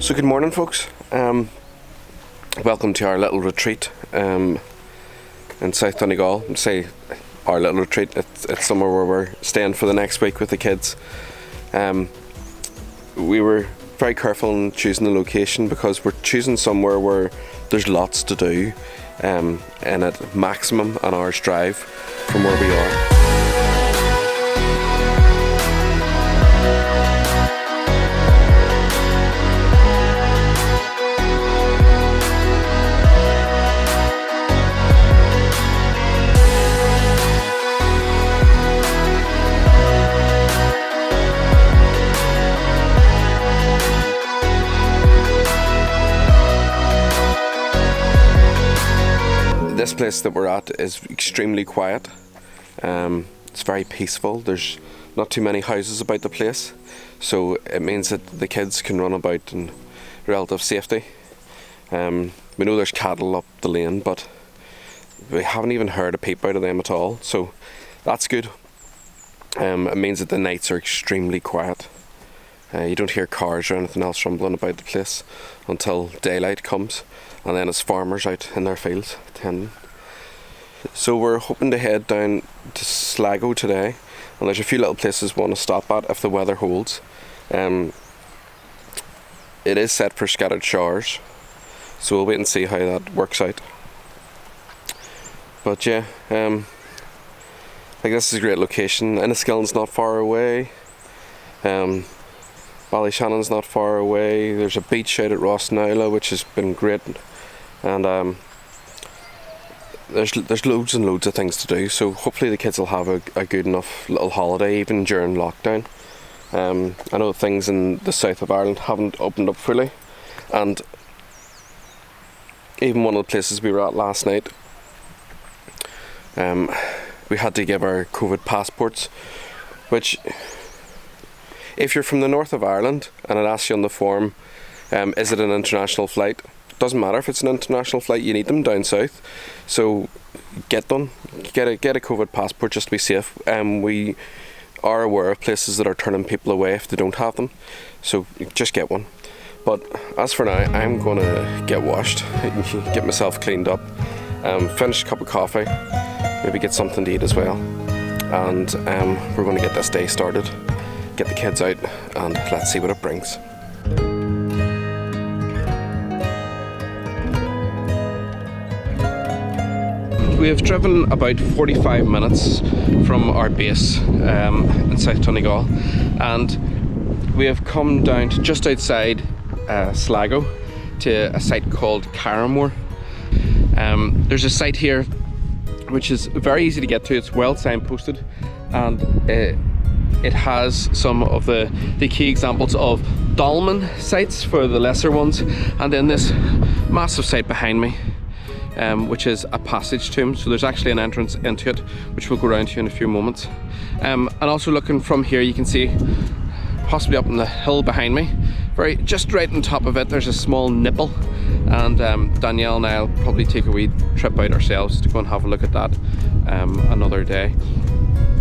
So good morning, folks. Welcome to our little retreat in South Donegal. I'd say our little retreat. It's somewhere where we're staying for the next week with the kids. We were very careful in choosing the location because we're choosing somewhere where there's lots to do, and at maximum an hour's drive from where we are. This place that we're at is extremely quiet. It's very peaceful. There's not too many houses about the place, so it means that the kids can run about in relative safety. We know there's cattle up the lane, but we haven't even heard a peep out of them at all, so that's good. It means that the nights are extremely quiet. You don't hear cars or anything else rumbling about the place until daylight comes, and then it's farmers out in their fields tending. So we're hoping to head down to Sligo today, and there's a few little places we want to stop at if the weather holds. It is set for scattered showers, so we'll wait and see how that works out. But yeah, this is a great location. Enniskillen's not far away. Ballyshannon's not far away. There's a beach out at Rossnowla, which has been great, and there's loads and loads of things to do. So hopefully the kids will have a good enough little holiday even during lockdown. I know things in the south of Ireland haven't opened up fully, and even one of the places we were at last night, we had to give our COVID passports, which, if you're from the north of Ireland and it asks you on the form, is it an international flight? Doesn't matter if it's an international flight, you need them down south. So get them. Get a COVID passport just to be safe. We are aware of places that are turning people away if they don't have them. So just get one. But as for now, I'm going to get washed, get myself cleaned up, finish a cup of coffee, maybe get something to eat as well. And we're going to get this day started. Get the kids out and let's see what it brings. We have driven about 45 minutes from our base in South Donegal, and we have come down to just outside Sligo to a site called Carrowmore. There's a site here which is very easy to get to. It's well signposted, and it has some of the key examples of dolmen sites for the lesser ones, and then this massive site behind me, which is a passage tomb. So there's actually an entrance into it, which we'll go around to in a few moments. And also looking from here, you can see possibly up on the hill behind me, just right on top of it, there's a small nipple, and Danielle and I'll probably take a wee trip out ourselves to go and have a look at that another day.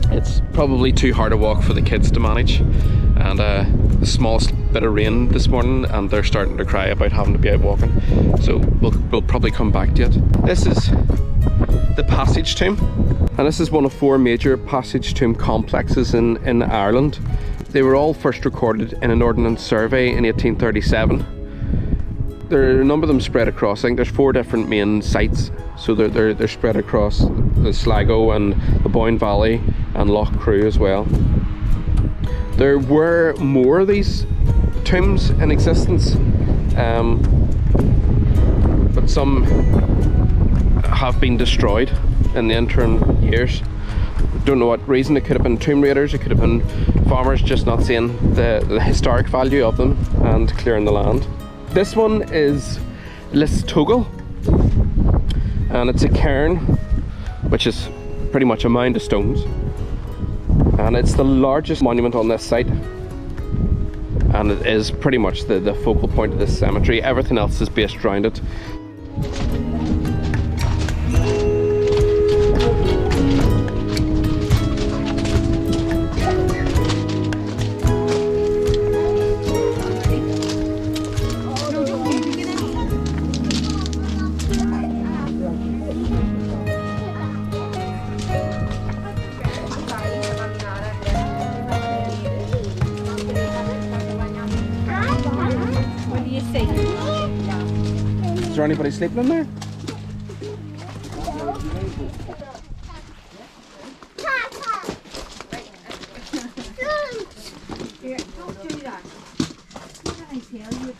It's probably too hard a walk for the kids to manage, and the smallest bit of rain this morning and they're starting to cry about having to be out walking, so we'll probably come back to it. This is the passage tomb, and this is one of 4 major passage tomb complexes in Ireland. They were all first recorded in an ordnance survey in 1837. There are a number of them spread across. I think there's 4 different main sites, so they're spread across the Sligo and the Boyne Valley and Lough Crew as well. There were more of these tombs in existence, but some have been destroyed in the interim years. Don't know what reason. It could have been tomb raiders, it could have been farmers just not seeing the historic value of them and clearing the land. This one is Listógal, and it's a cairn, which is pretty much a mound of stones, and it's the largest monument on this site, and it is pretty much the focal point of this cemetery. Everything else is based around it. see. Is there anybody sleeping in there? Here, don't do that. What did I tell you?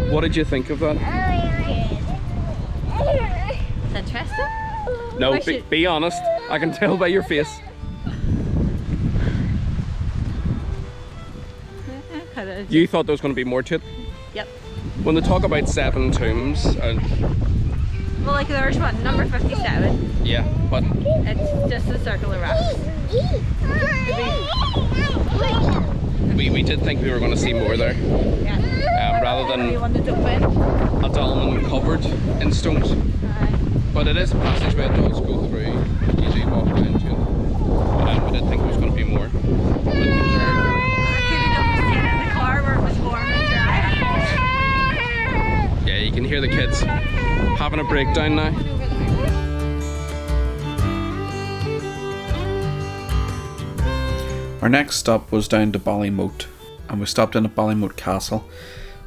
What did you think of that? It's interesting. No, I should- be honest. I can tell by your face. You thought there was going to be more to it? Yep. When they talk about 7 tombs, Well, like there's one, number 57. yeah, but It's just a circle of rocks. we did think we were going to see more there. Yeah. Rather We than wanted to win. a dolmen covered in stones. But it is a passageway that does go through. Easy walk down to it. We did think there was going to be more. But I could have done staying in the car where it was warm and dry. yeah, you can hear the kids having a breakdown now. Our next stop was down to Ballymote, and we stopped in at Ballymote Castle.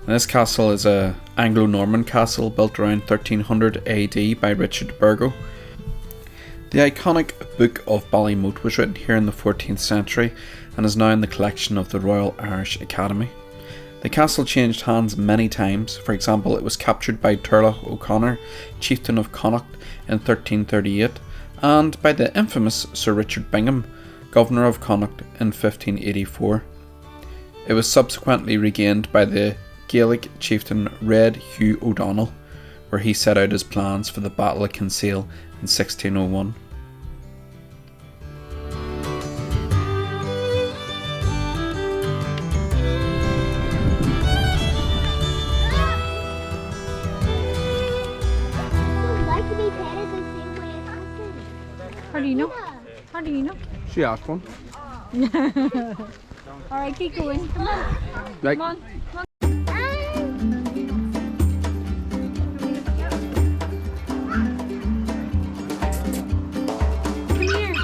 And this castle is a Anglo-Norman castle built around 1300 AD by Richard Burgo. The iconic Book of Ballymote was written here in the 14th century and is now in the collection of the Royal Irish Academy. The castle changed hands many times. For example, it was captured by Turlough O'Connor, chieftain of Connacht, in 1338, and by the infamous Sir Richard Bingham, governor of Connacht, in 1584. It was subsequently regained by the Gaelic chieftain Red Hugh O'Donnell, where he set out his plans for the Battle of Kinsale in 1601. How do you know? How do you know? She asked one. Alright, keep going. Come on. Right. Come on. Come on. Come here.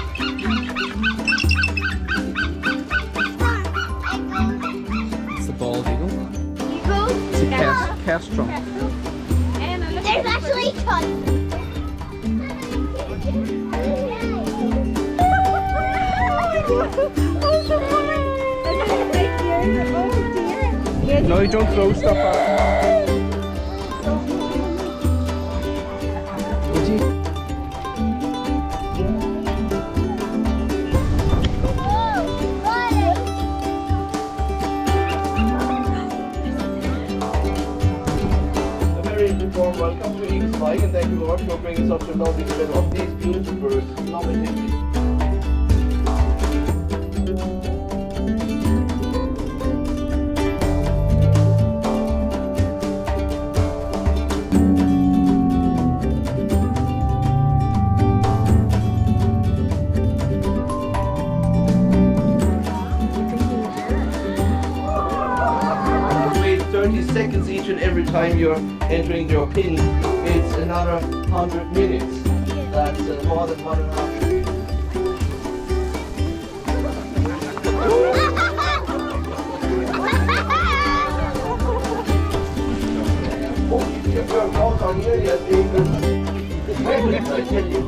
It's the bald eagle. Eagle? It's a kestrel. There's actually tons. No, you don't throw stuff out. Would you? A very warm welcome to Eagles Flying, and thank you Lord for bringing such a lovely set of these beautiful birds. Lovely things. Wait 30 seconds each and every time you're entering your pin. It's another 100 minutes. That's more than 1.5. Oh, your mouth on here, yes, England. I tell you.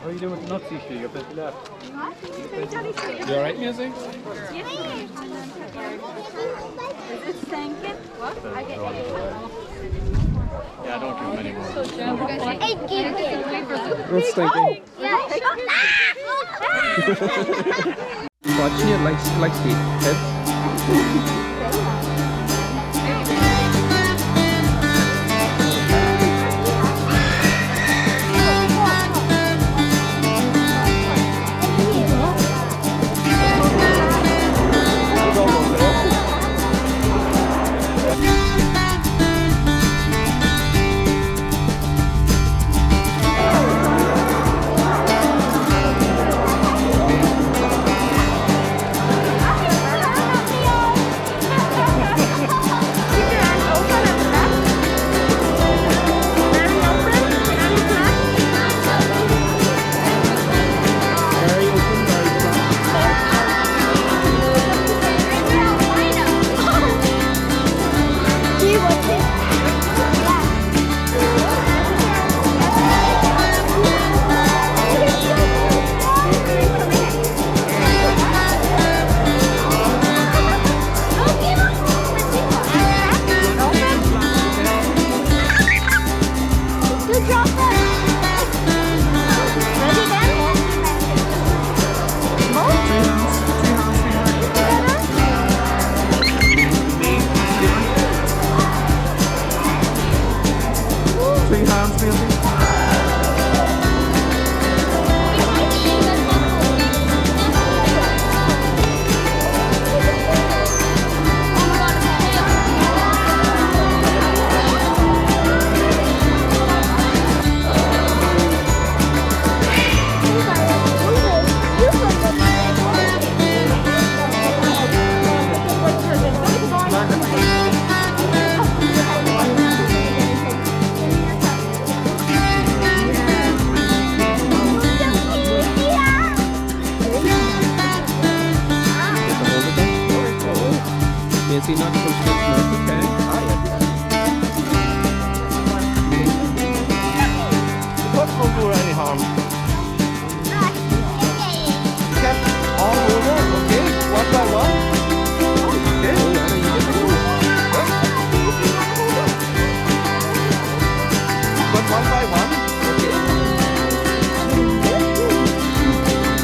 How are you doing with the nuts, Isha? You're busy left. You alright, music? Is it stinking? What? I get Yeah, I don't do them anymore. What's thinking? Watching it likes to eat kids. Is he not supposed to get smoke? Okay. The cuts won't do her any harm. Kept all over, okay? One by one. Okay? But one by one, okay?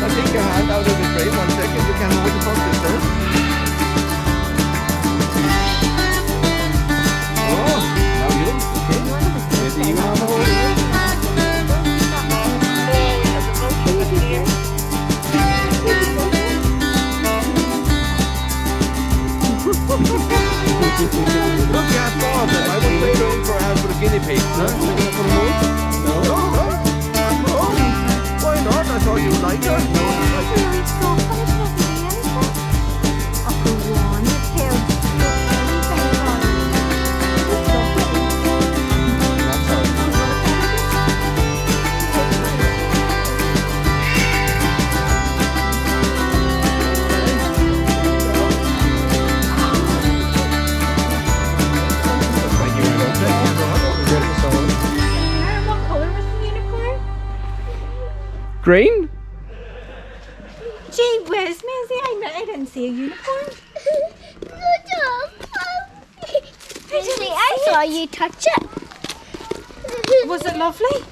Now take your hand out of the frame 1 second. You can hold the phone yourself. Look, you have four of them. I wouldn't be going for a house with a guinea pig. No? No? No? Why not? I thought you would like her. No, Green? Gee whiz, Maisie, I didn't see a unicorn. I saw you touch it. Was it lovely?